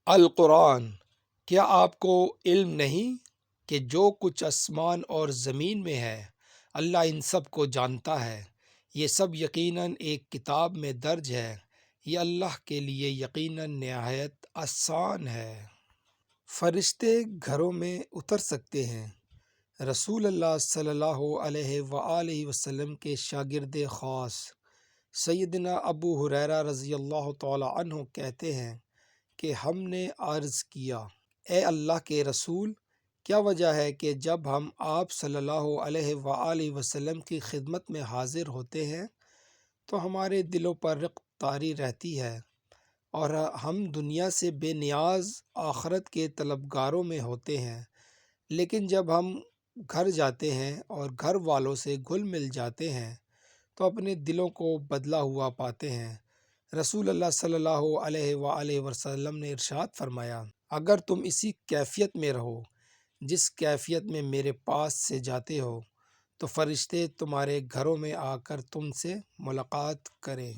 القرآن، کیا آپ کو علم نہیں کہ جو کچھ آسمان اور زمین میں ہے اللہ ان سب کو جانتا ہے؟ یہ سب یقیناً ایک کتاب میں درج ہے، یہ اللہ کے لیے یقیناً نہایت آسان ہے۔ فرشتے گھروں میں اتر سکتے ہیں۔ رسول اللہ صلی اللہ علیہ وآلہ وسلم کے شاگرد خاص سیدنا ابو ہریرہ رضی اللہ تعالی عنہ کہتے ہیں کہ ہم نے عرض کیا، اے اللہ کے رسول، کیا وجہ ہے کہ جب ہم آپ صلی اللہ علیہ وآلہ وسلم کی خدمت میں حاضر ہوتے ہیں تو ہمارے دلوں پر رق طاری رہتی ہے اور ہم دنیا سے بے نیاز آخرت کے طلبگاروں میں ہوتے ہیں، لیکن جب ہم گھر جاتے ہیں اور گھر والوں سے گھل مل جاتے ہیں تو اپنے دلوں کو بدلا ہوا پاتے ہیں۔ رسول اللہ صلی اللہ علیہ وآلہ وسلم نے ارشاد فرمایا، اگر تم اسی کیفیت میں رہو جس کیفیت میں میرے پاس سے جاتے ہو تو فرشتے تمہارے گھروں میں آ کر تم سے ملاقات کریں۔